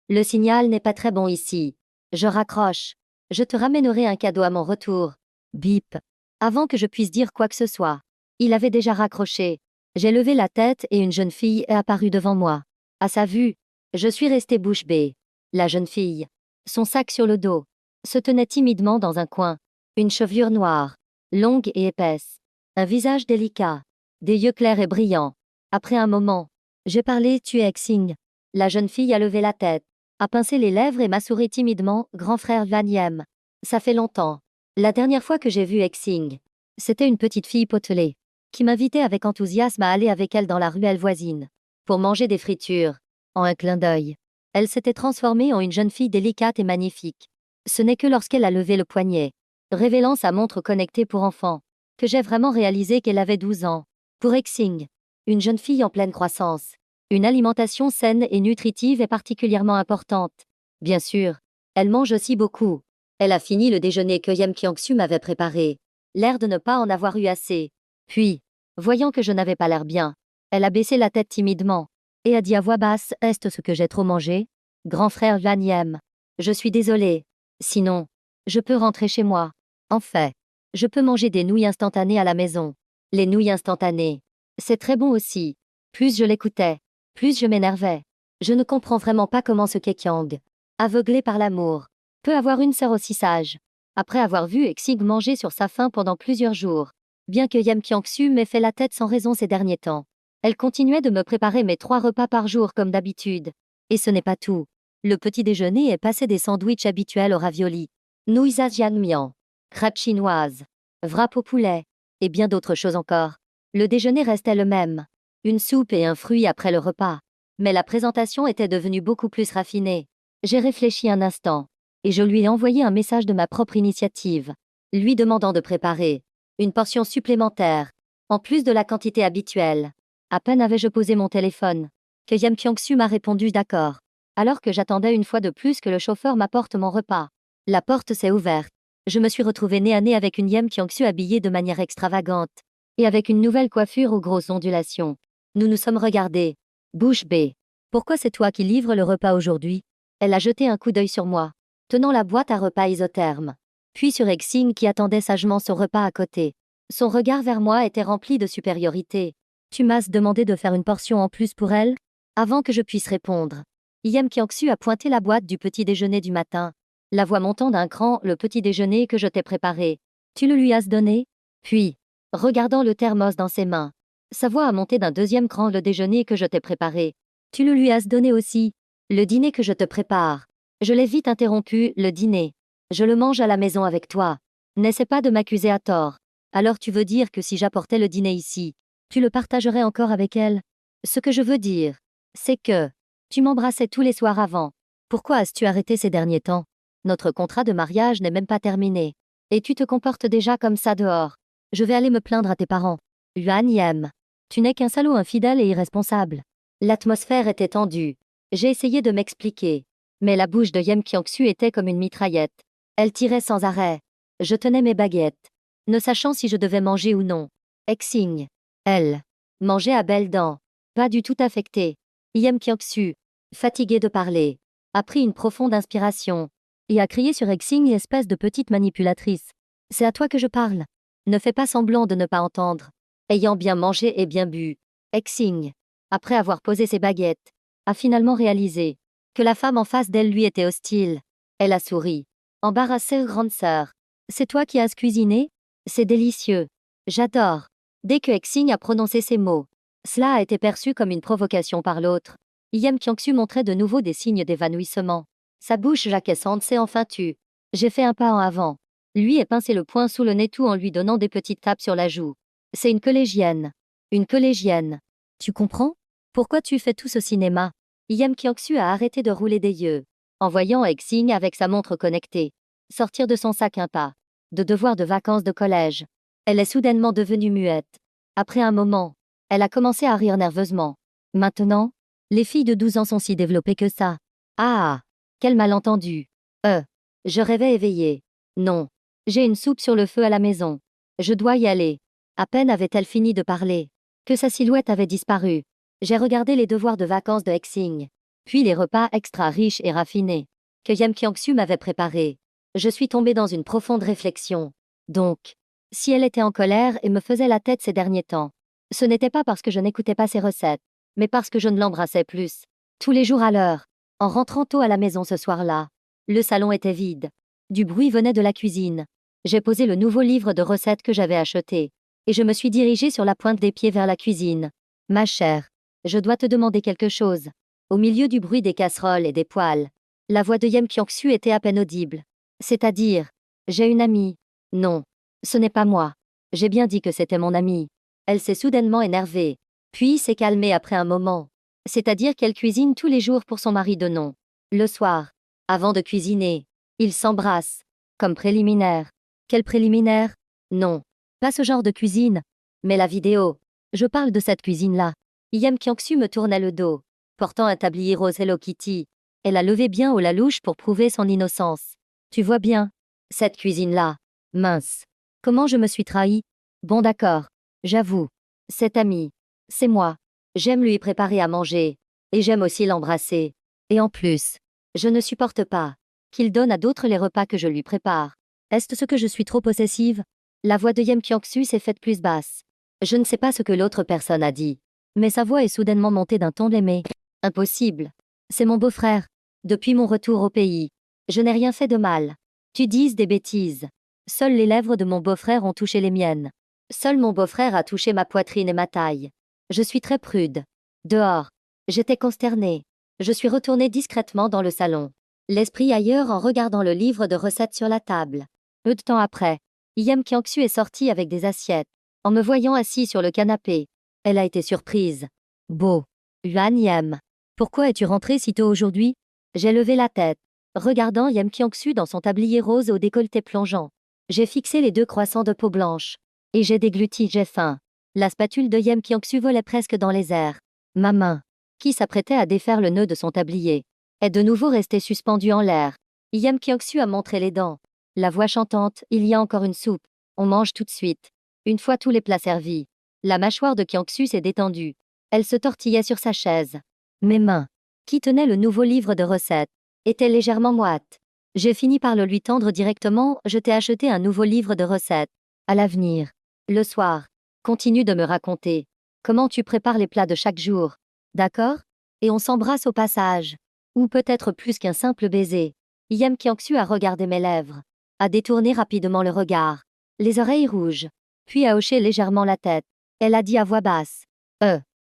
Speaker 1: Le signal n'est pas très bon ici. Je raccroche. Je te ramènerai un cadeau à mon retour. Bip. Avant que je puisse dire quoi que ce soit, il avait déjà raccroché. J'ai levé la tête et une jeune fille est apparue devant moi. À sa vue, je suis restée bouche bée. La jeune fille, son sac sur le dos, se tenait timidement dans un coin. Une chevelure noire, longue et épaisse. Un visage délicat. Des yeux clairs et brillants. Après un moment, j'ai parlé, tu es Xing. La jeune fille a levé la tête, a pincé les lèvres et m'a souri timidement, grand frère Van Yem. Ça fait longtemps. La dernière fois que j'ai vu Xing, c'était une petite fille potelée. qui m'invitait avec enthousiasme à aller avec elle dans la ruelle voisine, pour manger des fritures. En un clin d'œil, elle s'était transformée en une jeune fille délicate et magnifique. Ce n'est que lorsqu'elle a levé le poignet, révélant sa montre connectée pour enfants, que j'ai vraiment réalisé qu'elle avait 12 ans. Pour Exing, une jeune fille en pleine croissance, une alimentation saine et nutritive est particulièrement importante. Bien sûr, elle mange aussi beaucoup. Elle a fini le déjeuner que Yem Kyung-soo m'avait préparé, l'air de ne pas en avoir eu assez. Puis, voyant que je n'avais pas l'air bien, elle a baissé la tête timidement et a dit à voix basse: Est-ce ce que j'ai trop mangé? Grand frère Yuan Yem. Je suis désolée. Sinon, je peux rentrer chez moi. En fait, je peux manger des nouilles instantanées à la maison. Les nouilles instantanées. C'est très bon aussi. Plus je l'écoutais, plus je m'énervais. Je ne comprends vraiment pas comment ce Kekyang, aveuglé par l'amour, peut avoir une sœur aussi sage. Après avoir vu Exig manger sur sa faim pendant plusieurs jours, bien que Yem Kyung-soo m'ait fait la tête sans raison ces derniers temps, elle continuait de me préparer mes 3 repas par jour comme d'habitude. Et ce n'est pas tout. Le petit déjeuner est passé des sandwichs habituels aux raviolis, nouilles asian crêpes chinoises, wrap au poulet, et bien d'autres choses encore. Le déjeuner restait le même. Une soupe et un fruit après le repas. Mais la présentation était devenue beaucoup plus raffinée. J'ai réfléchi un instant, et je lui ai envoyé un message de ma propre initiative, lui demandant de préparer une portion supplémentaire, en plus de la quantité habituelle. À peine avais-je posé mon téléphone, que Yem Kyung-soo m'a répondu d'accord, alors que j'attendais une fois de plus que le chauffeur m'apporte mon repas. La porte s'est ouverte. Je me suis retrouvée nez à nez avec une Yem Kyung-soo habillée de manière extravagante, et avec une nouvelle coiffure aux grosses ondulations. Nous nous sommes regardés, bouche bée. Pourquoi c'est toi qui livres le repas aujourd'hui? Elle a jeté un coup d'œil sur moi, tenant la boîte à repas isotherme, puis sur Exing qui attendait sagement son repas à côté. Son regard vers moi était rempli de supériorité. Tu m'as demandé de faire une portion en plus pour elle? Avant que je puisse répondre, Yem Kyung-soo a pointé la boîte du petit déjeuner du matin, la voix montant d'un cran: le petit déjeuner que je t'ai préparé. Tu le lui as donné? Puis, regardant le thermos dans ses mains, sa voix a monté d'un deuxième cran: le déjeuner que je t'ai préparé. Tu le lui as donné aussi? Le dîner que je te prépare. Je l'ai vite interrompu: le dîner. Je le mange à la maison avec toi. N'essaie pas de m'accuser à tort. Alors tu veux dire que si j'apportais le dîner ici, tu le partagerais encore avec elle? Ce que je veux dire, c'est que tu m'embrassais tous les soirs avant. Pourquoi as-tu arrêté ces derniers temps? Notre contrat de mariage n'est même pas terminé. Et tu te comportes déjà comme ça dehors. Je vais aller me plaindre à tes parents. Yuan Yem. Tu n'es qu'un salaud infidèle et irresponsable. L'atmosphère était tendue. J'ai essayé de m'expliquer. Mais la bouche de Yem Kyung-soo était comme une mitraillette. Elle tirait sans arrêt. Je tenais mes baguettes, ne sachant si je devais manger ou non. Exing. Elle. Mangeait à belles dents. Pas du tout affectée. Yem Kyung-soo, fatigué de parler, a pris une profonde inspiration et a crié sur Exing: espèce de petite manipulatrice. C'est à toi que je parle. Ne fais pas semblant de ne pas entendre. Ayant bien mangé et bien bu, Exing, après avoir posé ses baguettes, a finalement réalisé que la femme en face d'elle lui était hostile. Elle a souri. Embarrassée: grande sœur. C'est toi qui as cuisiné? C'est délicieux. J'adore. Dès que Exing a prononcé ces mots, cela a été perçu comme une provocation par l'autre. Yem Kyung-soo montrait de nouveau des signes d'évanouissement. Sa bouche jacassante s'est enfin tue. J'ai fait un pas en avant. Lui ai pincé le poing sous le nez tout en lui donnant des petites tapes sur la joue. C'est une collégienne. Une collégienne. Tu comprends? Pourquoi tu fais tout ce cinéma? Yem Kyung-soo a arrêté de rouler des yeux, en voyant Exing avec sa montre connectée sortir de son sac un pas de devoir de vacances de collège. Elle est soudainement devenue muette. Après un moment, elle a commencé à rire nerveusement. Maintenant, les filles de 12 ans sont si développées que ça. Ah! Quel malentendu. Je rêvais éveillée. Non. J'ai une soupe sur le feu à la maison. Je dois y aller. À peine avait-elle fini de parler que sa silhouette avait disparu. J'ai regardé les devoirs de vacances de Exing, puis les repas extra riches et raffinés que Yem Kyung-soo m'avait préparés. Je suis tombée dans une profonde réflexion. Donc, si elle était en colère et me faisait la tête ces derniers temps, ce n'était pas parce que je n'écoutais pas ses recettes, mais parce que je ne l'embrassais plus. Tous les jours à l'heure. En rentrant tôt à la maison ce soir-là, le salon était vide. Du bruit venait de la cuisine. J'ai posé le nouveau livre de recettes que j'avais acheté, et je me suis dirigée sur la pointe des pieds vers la cuisine. Ma chère, je dois te demander quelque chose. Au milieu du bruit des casseroles et des poêles, la voix de Yem Kyung-soo était à peine audible. C'est-à-dire, j'ai une amie. Non, ce n'est pas moi. J'ai bien dit que c'était mon amie. Elle s'est soudainement énervée. Puis s'est calmée après un moment. C'est-à-dire qu'elle cuisine tous les jours pour son mari de nom. Le soir, avant de cuisiner, ils s'embrassent. Comme préliminaire. Quel préliminaire? Non. Pas ce genre de cuisine. Mais la vidéo. Je parle de cette cuisine-là. Yem Kyung-soo me tournait le dos. Portant un tablier rose Hello Kitty. Elle a levé bien haut la louche pour prouver son innocence. Tu vois bien? Cette cuisine-là. Mince. Comment je me suis trahie? Bon d'accord. J'avoue. Cet ami. C'est moi. J'aime lui préparer à manger. Et j'aime aussi l'embrasser. Et en plus, je ne supporte pas qu'il donne à d'autres les repas que je lui prépare. Est-ce ce que je suis trop possessive? La voix de Yem Kyung-soo s'est faite plus basse. Je ne sais pas ce que l'autre personne a dit. Mais sa voix est soudainement montée d'un ton aimé. Impossible. C'est mon beau-frère. Depuis mon retour au pays. Je n'ai rien fait de mal. Tu dises des bêtises. Seules les lèvres de mon beau-frère ont touché les miennes. Seul mon beau-frère a touché ma poitrine et ma taille. Je suis très prude. Dehors. J'étais consternée. Je suis retournée discrètement dans le salon. L'esprit ailleurs en regardant le livre de recettes sur la table. Peu de temps après, Yem Kyung-soo est sortie avec des assiettes. En me voyant assis sur le canapé, elle a été surprise. Beau. Yuan Yem. Pourquoi es-tu rentrée si tôt aujourd'hui? J'ai levé la tête, regardant Yem Kyung-soo dans son tablier rose au décolleté plongeant. J'ai fixé les 2 croissants de peau blanche. Et j'ai dégluti, j'ai faim. La spatule de Yem Kyung-soo volait presque dans les airs. Ma main, qui s'apprêtait à défaire le nœud de son tablier, est de nouveau restée suspendue en l'air. Yem Kyung-soo a montré les dents. La voix chantante, il y a encore une soupe. On mange tout de suite. Une fois tous les plats servis, la mâchoire de Kyung-soo s'est détendue. Elle se tortillait sur sa chaise. Mes mains, qui tenaient le nouveau livre de recettes, étaient légèrement moites. J'ai fini par le lui tendre directement, je t'ai acheté un nouveau livre de recettes. À l'avenir. Le soir. Continue de me raconter. Comment tu prépares les plats de chaque jour. D'accord? Et on s'embrasse au passage. Ou peut-être plus qu'un simple baiser. Yem Kyung-soo a regardé mes lèvres. A détourné rapidement le regard. Les oreilles rouges. Puis a hoché légèrement la tête. Elle a dit à voix basse.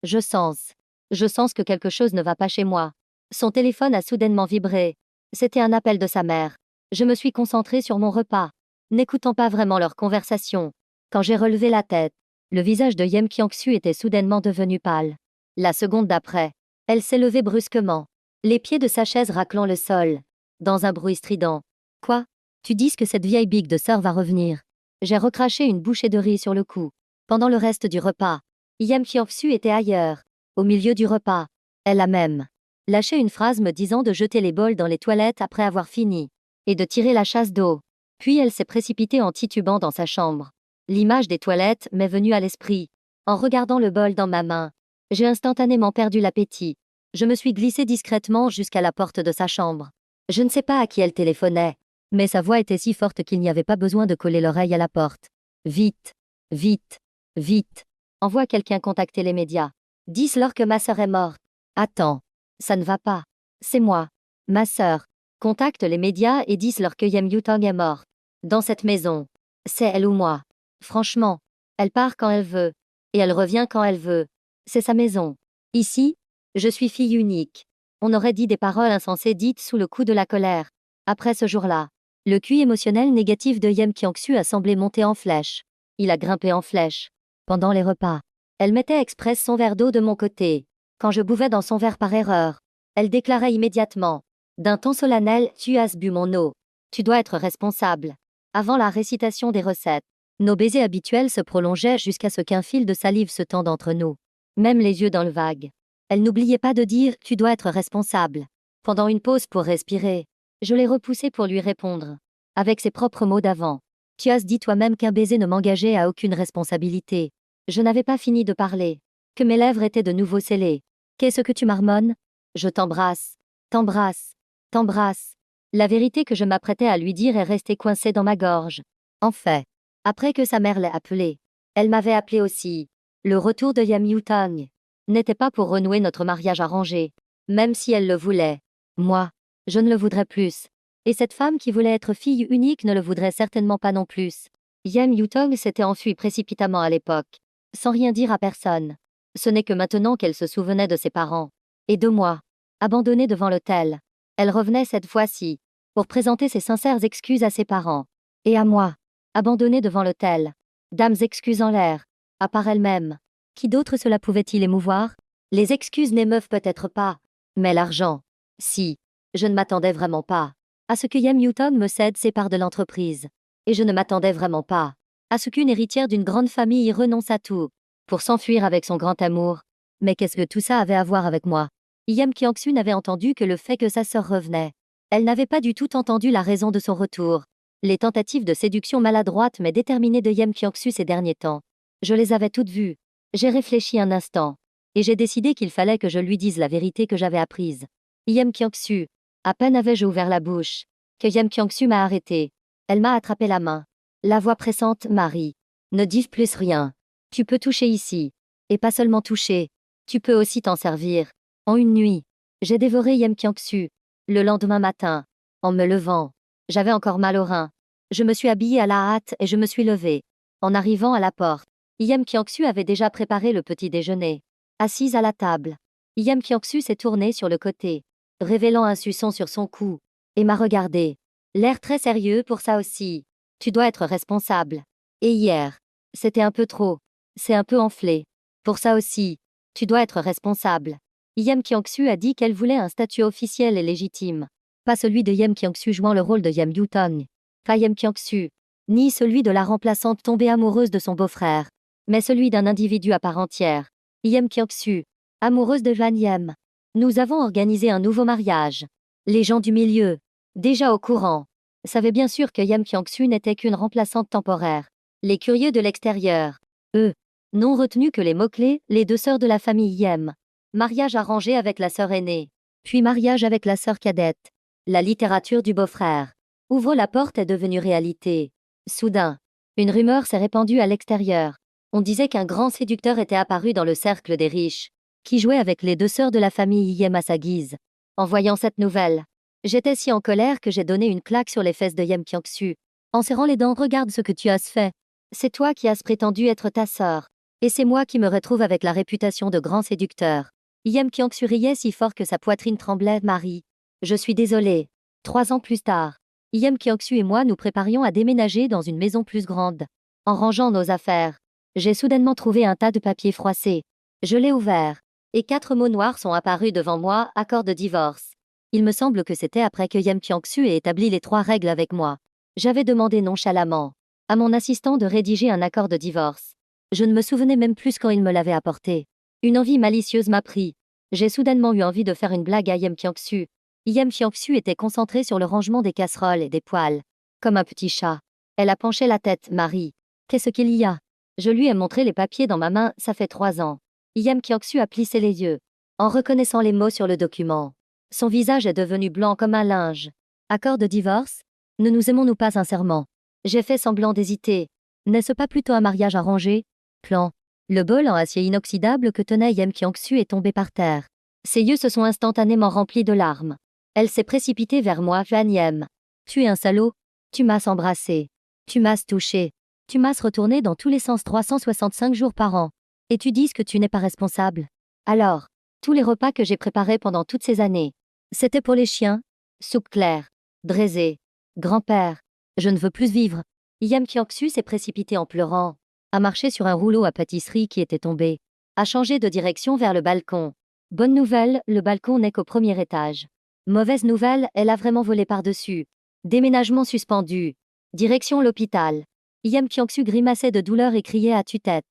Speaker 1: Je sens. Je sens que quelque chose ne va pas chez moi. Son téléphone a soudainement vibré. C'était un appel de sa mère. Je me suis concentrée sur mon repas, n'écoutant pas vraiment leur conversation. Quand j'ai relevé la tête, le visage de Yem Kyung-soo était soudainement devenu pâle. La seconde d'après, elle s'est levée brusquement, les pieds de sa chaise raclant le sol, dans un bruit strident. Quoi? Tu dis que cette vieille bigue de sœur va revenir? J'ai recraché une bouchée de riz sur le cou. Pendant le reste du repas, Yem Kyung-soo était ailleurs, au milieu du repas. Elle a même lâché une phrase me disant de jeter les bols dans les toilettes après avoir fini, et de tirer la chasse d'eau. Puis elle s'est précipitée en titubant dans sa chambre. L'image des toilettes m'est venue à l'esprit. En regardant le bol dans ma main, j'ai instantanément perdu l'appétit. Je me suis glissée discrètement jusqu'à la porte de sa chambre. Je ne sais pas à qui elle téléphonait, mais sa voix était si forte qu'il n'y avait pas besoin de coller l'oreille à la porte. Vite, vite, vite. Envoie quelqu'un contacter les médias. Dis-leur que ma sœur est morte. Attends, ça ne va pas. C'est moi, ma sœur. Contacte les médias et dis-leur que Yem Yutong est morte. Dans cette maison. C'est elle ou moi. Franchement, elle part quand elle veut. Et elle revient quand elle veut. C'est sa maison. Ici, je suis fille unique. On aurait dit des paroles insensées dites sous le coup de la colère. Après ce jour-là, le QI émotionnel négatif de Yem Kyung-soo a semblé monter en flèche. Il a grimpé en flèche. Pendant les repas, elle mettait express son verre d'eau de mon côté. Quand je bouvais dans son verre par erreur, elle déclarait immédiatement, d'un ton solennel, tu as bu mon eau. Tu dois être responsable. Avant la récitation des recettes, nos baisers habituels se prolongeaient jusqu'à ce qu'un fil de salive se tende entre nous. Même les yeux dans le vague. Elle n'oubliait pas de dire « tu dois être responsable ». Pendant une pause pour respirer, je l'ai repoussé pour lui répondre. Avec ses propres mots d'avant. Tu as dit toi-même qu'un baiser ne m'engageait à aucune responsabilité. Je n'avais pas fini de parler. Que mes lèvres étaient de nouveau scellées. Qu'est-ce que tu marmonnes? Je t'embrasse. T'embrasse. T'embrasse. La vérité que je m'apprêtais à lui dire est restée coincée dans ma gorge. En fait, après que sa mère l'ait appelée, elle m'avait appelé aussi. Le retour de Yem Yutong n'était pas pour renouer notre mariage arrangé, même si elle le voulait. Moi, je ne le voudrais plus. Et cette femme qui voulait être fille unique ne le voudrait certainement pas non plus. Yem Yutong s'était enfuie précipitamment à l'époque, sans rien dire à personne. Ce n'est que maintenant qu'elle se souvenait de ses parents. Et de moi, abandonnée devant l'autel. Elle revenait cette fois-ci, pour présenter ses sincères excuses à ses parents. Et à moi, abandonnée devant l'autel. Dames excuses en l'air. À part elle-même. Qui d'autre cela pouvait-il émouvoir? Les excuses n'émeuvent peut-être pas. Mais l'argent. Si. Je ne m'attendais vraiment pas à ce que Yam Newton me cède ses parts de l'entreprise. Et je ne m'attendais vraiment pas à ce qu'une héritière d'une grande famille renonce à tout pour s'enfuir avec son grand amour. Mais qu'est-ce que tout ça avait à voir avec moi? Yam Kyung-soo n'avait entendu que le fait que sa sœur revenait. Elle n'avait pas du tout entendu la raison de son retour. Les tentatives de séduction maladroites mais déterminées de Yam Kyung-soo ces derniers temps. Je les avais toutes vues. J'ai réfléchi un instant. Et j'ai décidé qu'il fallait que je lui dise la vérité que j'avais apprise. Yam Kyung-soo. À peine avais-je ouvert la bouche que Yam Kyung-soo m'a arrêté. Elle m'a attrapé la main. La voix pressante, Marie. Ne dis plus rien. Tu peux toucher ici. Et pas seulement toucher. Tu peux aussi t'en servir. En une nuit, j'ai dévoré Yam Kyung-soo. Le lendemain matin, en me levant, j'avais encore mal aux reins. Je me suis habillée à la hâte et je me suis levée. En arrivant à la porte, Yam Kyung-soo avait déjà préparé le petit déjeuner. Assise à la table, Yam Kyung-soo s'est tournée sur le côté, révélant un suçon sur son cou, et m'a regardé. L'air très sérieux pour ça aussi. Tu dois être responsable. Et hier, c'était un peu trop. C'est un peu enflé. Pour ça aussi, tu dois être responsable. Yam Kyung-soo a dit qu'elle voulait un statut officiel et légitime. Pas celui de Yam Kyung-soo jouant le rôle de Yam Newton. Pas Yam Kyung-soo. Ni celui de la remplaçante tombée amoureuse de son beau-frère. Mais celui d'un individu à part entière. Yam Kyung-soo. Amoureuse de Van Yam. Nous avons organisé un nouveau mariage. Les gens du milieu, déjà au courant, savaient bien sûr que Yam Kyung-soo n'était qu'une remplaçante temporaire. Les curieux de l'extérieur, eux, n'ont retenu que les mots-clés, les deux sœurs de la famille Yam. Mariage arrangé avec la sœur aînée. Puis mariage avec la sœur cadette. La littérature du beau-frère. Ouvre la porte est devenue réalité. Soudain, une rumeur s'est répandue à l'extérieur. On disait qu'un grand séducteur était apparu dans le cercle des riches, qui jouait avec les deux sœurs de la famille Yam à sa guise. En voyant cette nouvelle, j'étais si en colère que j'ai donné une claque sur les fesses de Yam Kyung-soo. En serrant les dents, regarde ce que tu as fait. C'est toi qui as prétendu être ta sœur. Et c'est moi qui me retrouve avec la réputation de grand séducteur. Yam Kyung-soo riait si fort que sa poitrine tremblait. Marie. Je suis désolée. 3 ans plus tard, Yam Kyung-soo et moi nous préparions à déménager dans une maison plus grande. En rangeant nos affaires, j'ai soudainement trouvé un tas de papiers froissés. Je l'ai ouvert. Et 4 mots noirs sont apparus devant moi, accord de divorce. Il me semble que c'était après que Yam Kyung-soo ait établi les 3 règles avec moi. J'avais demandé nonchalamment à mon assistant de rédiger un accord de divorce. Je ne me souvenais même plus quand il me l'avait apporté. Une envie malicieuse m'a pris. J'ai soudainement eu envie de faire une blague à Yam Kyung-soo. Yam Kyung-soo était concentrée sur le rangement des casseroles et des poêles. Comme un petit chat. Elle a penché la tête. Marie. Qu'est-ce qu'il y a? Je lui ai montré les papiers dans ma main, ça fait 3 ans. Yam Kyung-soo a plissé les yeux, en reconnaissant les mots sur le document. Son visage est devenu blanc comme un linge. Accord de divorce? Ne nous aimons-nous pas sincèrement? J'ai fait semblant d'hésiter. N'est-ce pas plutôt un mariage arrangé? Plan. Le bol en acier inoxydable que tenait Yam Kyung-soo est tombé par terre. Ses yeux se sont instantanément remplis de larmes. Elle s'est précipitée vers moi. Van Yam. Tu es un salaud. Tu m'as embrassé. Tu m'as touché. Tu m'as retourné dans tous les sens 365 jours par an. Et tu dis que tu n'es pas responsable. Alors, tous les repas que j'ai préparés pendant toutes ces années, c'était pour les chiens? Soupe claire. Braisée. Grand-père. Je ne veux plus vivre. Yam Kyung-soo s'est précipité en pleurant, a marché sur un rouleau à pâtisserie qui était tombé, a changé de direction vers le balcon. Bonne nouvelle, le balcon n'est qu'au premier étage. Mauvaise nouvelle, elle a vraiment volé par-dessus. Déménagement suspendu. Direction l'hôpital. Yam Kyung-soo grimaçait de douleur et criait à tue-tête.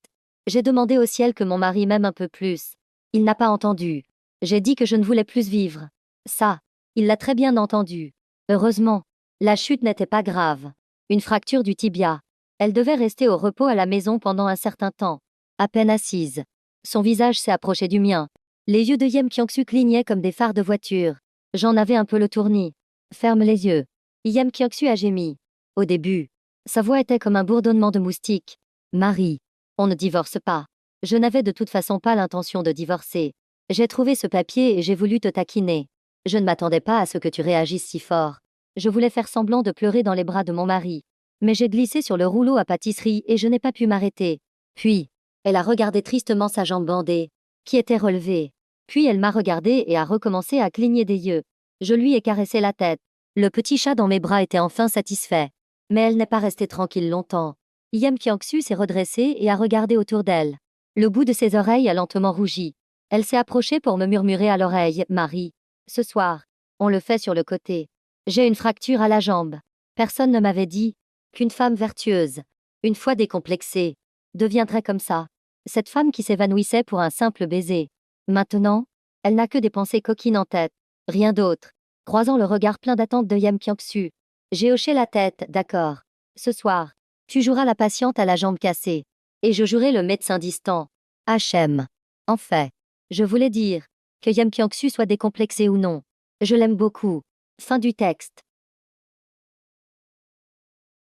Speaker 1: J'ai demandé au ciel que mon mari m'aime un peu plus. Il n'a pas entendu. J'ai dit que je ne voulais plus vivre. Ça, il l'a très bien entendu. Heureusement, la chute n'était pas grave. Une fracture du tibia. Elle devait rester au repos à la maison pendant un certain temps. À peine assise, son visage s'est approché du mien. Les yeux de Yam Kyung-soo clignaient comme des phares de voiture. J'en avais un peu le tournis. Ferme les yeux. Yam Kyung-soo a gémi. Au début, sa voix était comme un bourdonnement de moustiques. Marie. On ne divorce pas. Je n'avais de toute façon pas l'intention de divorcer. J'ai trouvé ce papier et j'ai voulu te taquiner. Je ne m'attendais pas à ce que tu réagisses si fort. Je voulais faire semblant de pleurer dans les bras de mon mari. Mais j'ai glissé sur le rouleau à pâtisserie et je n'ai pas pu m'arrêter. Puis, elle a regardé tristement sa jambe bandée, qui était relevée. Puis elle m'a regardé et a recommencé à cligner des yeux. Je lui ai caressé la tête. Le petit chat dans mes bras était enfin satisfait. Mais elle n'est pas restée tranquille longtemps. Yem Kiangsu s'est redressée et a regardé autour d'elle. Le bout de ses oreilles a lentement rougi. Elle s'est approchée pour me murmurer à l'oreille, Marie. Ce soir, on le fait sur le côté. J'ai une fracture à la jambe. Personne ne m'avait dit qu'une femme vertueuse, une fois décomplexée, deviendrait comme ça. Cette femme qui s'évanouissait pour un simple baiser. Maintenant, elle n'a que des pensées coquines en tête. Rien d'autre. Croisant le regard plein d'attente de Yem Kiangsu, j'ai hoché la tête, d'accord. Ce soir, tu joueras la patiente à la jambe cassée. Et je jouerai le médecin distant. HM. En fait, je voulais dire que Yem Kiangsu soit décomplexé ou non. Je l'aime beaucoup. Fin du texte.